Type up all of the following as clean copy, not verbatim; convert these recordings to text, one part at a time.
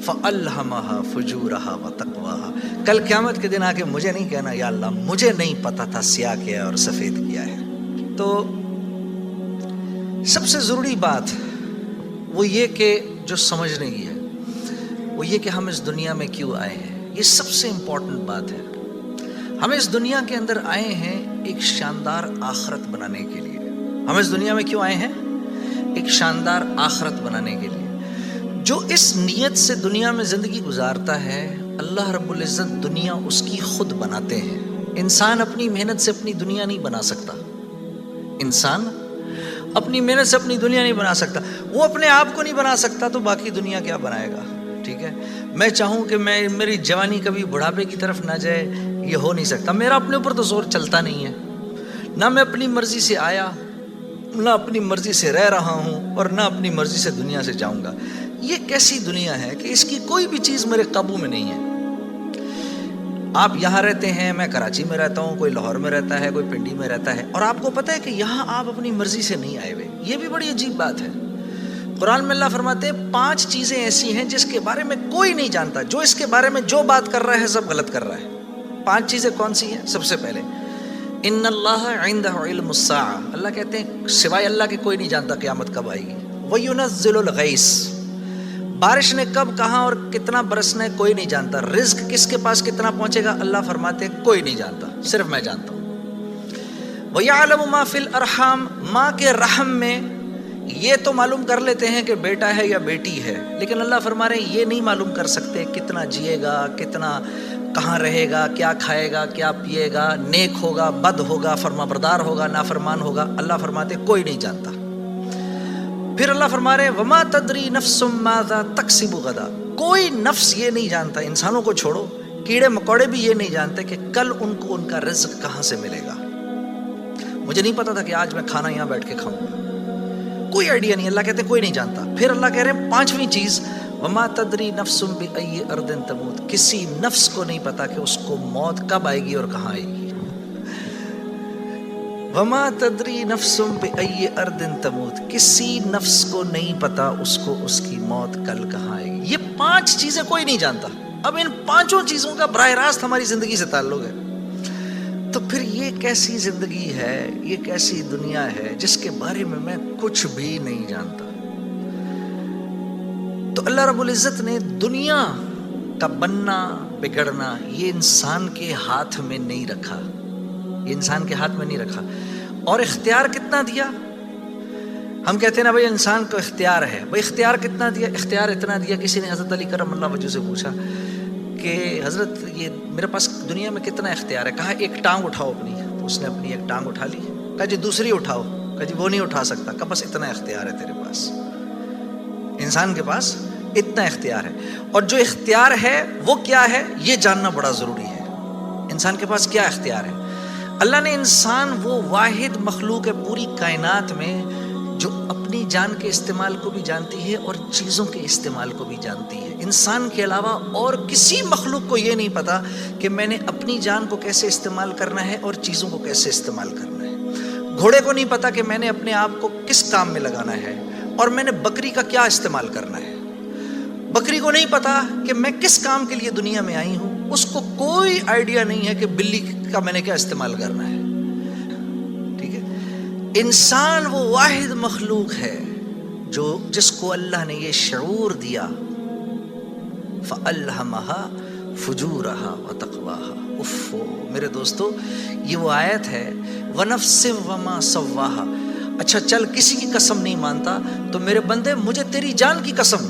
فَأَلْهَمَهَا فُجُورَهَا وَتَقْوَاهَا۔ کل قیامت کے دن آ کے مجھے نہیں کہنا یا اللہ مجھے نہیں پتا تھا سیاہ کیا ہے اور سفید کیا ہے۔ تو سب سے ضروری بات وہ یہ کہ جو سمجھنے کی ہے وہ یہ کہ ہم اس دنیا میں کیوں آئے ہیں۔ یہ سب سے امپورٹنٹ بات ہے۔ ہم اس دنیا کے اندر آئے ہیں ایک شاندار آخرت بنانے کے لیے۔ ہم اس دنیا میں کیوں آئے ہیں؟ ایک شاندار آخرت بنانے کے لیے۔ جو اس نیت سے دنیا میں زندگی گزارتا ہے اللہ رب العزت دنیا اس کی خود بناتے ہیں۔ انسان اپنی محنت سے اپنی دنیا نہیں بنا سکتا۔ انسان اپنی محنت سے اپنی دنیا نہیں بنا سکتا۔ وہ اپنے آپ کو نہیں بنا سکتا تو باقی دنیا کیا بنائے گا؟ ٹھیک ہے، میں چاہوں کہ میری جوانی کبھی بڑھاپے کی طرف نہ جائے، یہ ہو نہیں سکتا۔ میرا اپنے اوپر تو زور چلتا نہیں ہے، نہ میں اپنی مرضی سے آیا، نہ اپنی مرضی سے رہ رہا ہوں، اور نہ اپنی مرضی سے دنیا سے جاؤں گا۔ یہ کیسی دنیا ہے کہ اس کی کوئی بھی چیز میرے قابو میں نہیں ہے۔ آپ یہاں رہتے ہیں، میں کراچی میں رہتا ہوں، کوئی لاہور میں رہتا ہے، کوئی پنڈی میں رہتا ہے، اور آپ کو پتہ ہے کہ یہاں آپ اپنی مرضی سے نہیں آئے ہوئے۔ یہ بھی بڑی عجیب بات ہے۔ قرآن میں اللہ فرماتے ہیں 5 چیزیں ایسی ہیں جس کے بارے میں کوئی نہیں جانتا، جو اس کے بارے میں جو بات کر رہا ہے سب غلط کر رہا ہے۔ 5 چیزیں کون سی ہیں؟ سب سے پہلے ان اللہ عندہ علم الساعہ، اللہ کہتے ہیں سوائے اللہ کے کوئی نہیں جانتا قیامت کب آئے گی۔ وَيُنَزِّلُ الْغَيْثَ، بارش نے کب کہاں اور کتنا برسنا ہے کوئی نہیں جانتا۔ رزق کس کے پاس کتنا پہنچے گا اللہ فرماتے ہیں کوئی نہیں جانتا، صرف میں جانتا ہوں۔ وَيَعْلَمُ مَا فِي الْأَرْحَامِ، ماں کے رحم میں یہ تو معلوم کر لیتے ہیں کہ بیٹا ہے یا بیٹی ہے، لیکن اللہ فرما رہے ہیں یہ نہیں معلوم کر سکتے کتنا جیے گا، کتنا کہاں رہے گا، کیا کھائے گا، کیا پیے گا، نیک ہوگا، بد ہوگا، فرما بردار ہوگا، نافرمان ہوگا۔ اللہ فرماتے ہیں کوئی نہیں جانتا۔ پھر اللہ فرما رہے ہیں وما تدری نفس ماذا تکسب غدا، کوئی نفس یہ نہیں جانتا، انسانوں کو چھوڑو، کیڑے مکوڑے بھی یہ نہیں جانتے کہ کل ان کو ان کا رزق کہاں سے ملے گا۔ مجھے نہیں پتا تھا کہ آج میں کھانا یہاں بیٹھ کے کھاؤں گا، کوئی آئیڈیا نہیں۔ اللہ کہتے ہیں کوئی نہیں جانتا۔ پھر اللہ کہہ رہے ہیں 5ویں چیز وما تدری نفس بأی ارض تموت، کسی نفس کو نہیں پتا کہ اس کو موت کب آئے گی اور کہاں آئے گی۔ وما تدری نفس بأی ارض تموت، کسی نفس کو نہیں پتا اس کو اس کی موت کل کہاں آئے گی۔ یہ 5 چیزیں کوئی نہیں جانتا۔ اب ان 5 چیزوں کا براہ راست ہماری زندگی سے تعلق ہے۔ تو پھر یہ کیسی زندگی ہے، یہ کیسی دنیا ہے جس کے بارے میں میں کچھ بھی نہیں جانتا۔ تو اللہ رب العزت نے دنیا کا بننا بگڑنا یہ انسان کے ہاتھ میں نہیں رکھا، یہ انسان کے ہاتھ میں نہیں رکھا۔ اور اختیار کتنا دیا؟ ہم کہتے ہیں نا بھائی انسان کو اختیار ہے، بھائی اختیار کتنا دیا؟ اختیار اتنا دیا، کسی نے حضرت علی کرم اللہ وجہ سے پوچھا کہ حضرت یہ میرے پاس دنیا میں کتنا اختیار ہے؟ کہا ایک ٹانگ اٹھاؤ اپنی، تو اس نے اپنی ایک ٹانگ اٹھا لی۔ کہا جی دوسری اٹھاؤ، کہا جی وہ نہیں اٹھا سکتا۔ کہا بس اتنا اختیار ہے تیرے پاس، انسان کے پاس اتنا اختیار ہے۔ اور جو اختیار ہے وہ کیا ہے یہ جاننا بڑا ضروری ہے۔ انسان کے پاس کیا اختیار ہے؟ اللہ نے انسان وہ واحد مخلوق ہے پوری کائنات میں جو اپنی جان کے استعمال کو بھی جانتی ہے اور چیزوں کے استعمال کو بھی جانتی ہے۔ انسان کے علاوہ اور کسی مخلوق کو یہ نہیں پتا کہ میں نے اپنی جان کو کیسے استعمال کرنا ہے اور چیزوں کو کیسے استعمال کرنا ہے۔ گھوڑے کو نہیں پتا کہ میں نے اپنے آپ کو کس کام میں لگانا ہے اور میں نے بکری کا کیا استعمال کرنا ہے۔ بکری کو نہیں پتا کہ میں کس کام کے لیے دنیا میں آئی ہوں، اس کو کوئی آئیڈیا نہیں ہے کہ بلی کا میں نے کیا استعمال کرنا ہے۔ ٹھیک ہے، انسان وہ واحد مخلوق ہے جس کو اللہ نے یہ شعور دیا فَأَلْهَمَهَا فُجُورَهَا وَتَقْوَاهَا۔ اف میرے دوستو، یہ وہ آیت ہے وَنَفْسٍ وَمَا سَوَّاهَا۔ اچھا چل کسی کی قسم نہیں مانتا تو میرے بندے مجھے تیری جان کی قسم،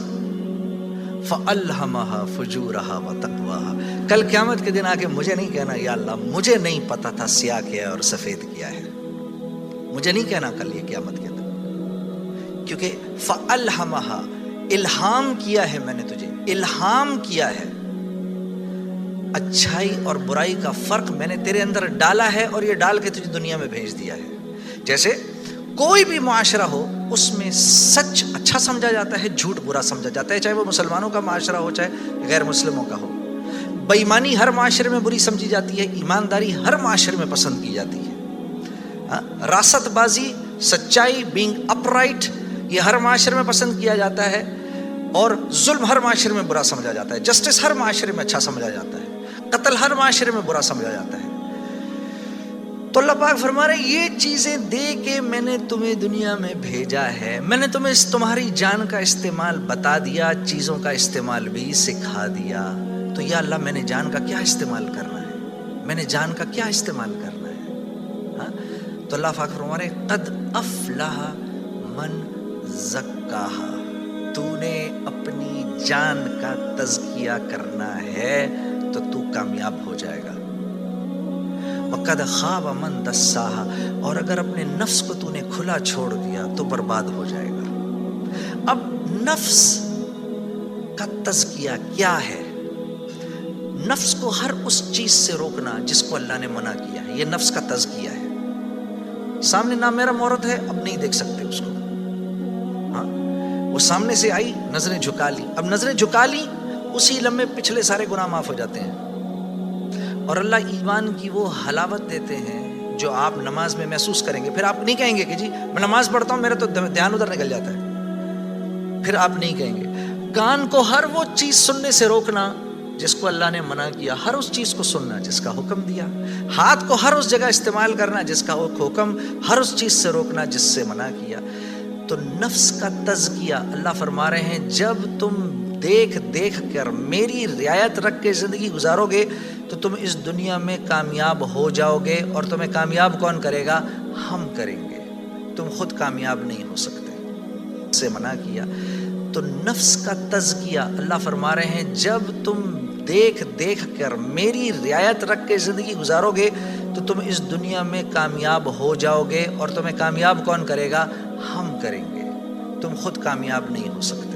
فَأَلْهَمَهَا فُجُورَهَا وَتَقْوَاهَا۔ کل قیامت کے دن آ کے مجھے نہیں کہنا یا اللہ مجھے نہیں پتا تھا سیاہ کیا ہے اور سفید کیا ہے، مجھے نہیں کہنا کل یہ قیامت کے دن، کیونکہ فَأَلْهَمَهَا الہام کیا ہے، میں نے تجھے الہام کیا ہے، اچھائی اور برائی کا فرق میں نے تیرے اندر ڈالا ہے اور یہ ڈال کے تجھے دنیا میں بھیج دیا ہے۔ جیسے کوئی بھی معاشرہ ہو اس میں سچ اچھا سمجھا جاتا ہے، جھوٹ برا سمجھا جاتا ہے، چاہے وہ مسلمانوں کا معاشرہ ہو چاہے غیر مسلموں کا ہو۔ بے ایمانی ہر معاشرے میں بری سمجھی جاتی ہے، ایمانداری ہر معاشرے میں پسند کی جاتی ہے۔ راست بازی، سچائی، بینگ اپ رائٹ، یہ ہر معاشرے میں پسند کیا جاتا ہے۔ اور ظلم ہر معاشرے میں برا سمجھا جاتا ہے، جسٹس ہر معاشرے میں اچھا سمجھا جاتا ہے، قتل ہر معاشرے میں برا سمجھا جاتا ہے۔ تو اللہ پاک فرما رہے یہ چیزیں دے کے میں نے تمہیں دنیا میں بھیجا ہے، میں نے تمہیں تمہاری جان کا استعمال بتا دیا، چیزوں کا استعمال بھی سکھا دیا۔ تو یا اللہ میں نے جان کا کیا استعمال کرنا ہے، میں نے جان کا کیا استعمال کرنا ہے؟ ہاں؟ تو اللہ پاک فرما رہے قد افلح من زکاہا، تو نے اپنی جان کا تزکیہ کرنا ہے تو تو کامیاب ہو جائے گا۔ وَقَدْ خَابَ مَنْ دَسَّاهَا، اور اگر اپنے نفس کو تو نے کھلا چھوڑ دیا تو برباد ہو جائے گا۔ اب نفس کا تزکیہ کیا ہے؟ نفس کو ہر اس چیز سے روکنا جس کو اللہ نے منع کیا ہے، یہ نفس کا تزکیہ ہے۔ سامنے نامحرم عورت ہے، اب نہیں دیکھ سکتے اس کو، ہاں وہ سامنے سے آئی، نظریں جھکا لی، اب نظریں جھکا لی اسی لمحے پچھلے سارے گناہ معاف ہو جاتے ہیں۔ اور اللہ ایمان کی وہ حلاوت دیتے ہیں جو آپ نماز میں محسوس کریں گے۔ پھر آپ نہیں کہیں گے کہ جی میں نماز پڑھتا ہوں میرا تو دھیان ادھر نکل جاتا ہے، پھر آپ نہیں کہیں گے۔ کان کو ہر وہ چیز سننے سے روکنا جس کو اللہ نے منع کیا، ہر اس چیز کو سننا جس کا حکم دیا۔ ہاتھ کو ہر اس جگہ استعمال کرنا جس کا حکم، ہر اس چیز سے روکنا جس سے منع کیا۔ تو نفس کا تزکیہ اللہ فرما رہے ہیں جب تم دیکھ دیکھ کر میری رعایت رکھ کے زندگی گزارو گے تو تم اس دنیا میں کامیاب ہو جاؤ گے، اور تمہیں کامیاب کون کرے گا؟ ہم کریں گے، تم خود کامیاب نہیں ہو سکتے۔ سے منع کیا تو نفس کا تزکیہ اللہ فرما رہے ہیں جب تم دیکھ دیکھ کر میری رعایت رکھ کے زندگی گزارو گے تو تم اس دنیا میں کامیاب ہو جاؤ گے، اور تمہیں کامیاب کون کرے گا؟ ہم کریں گے، تم خود کامیاب نہیں ہو سکتے۔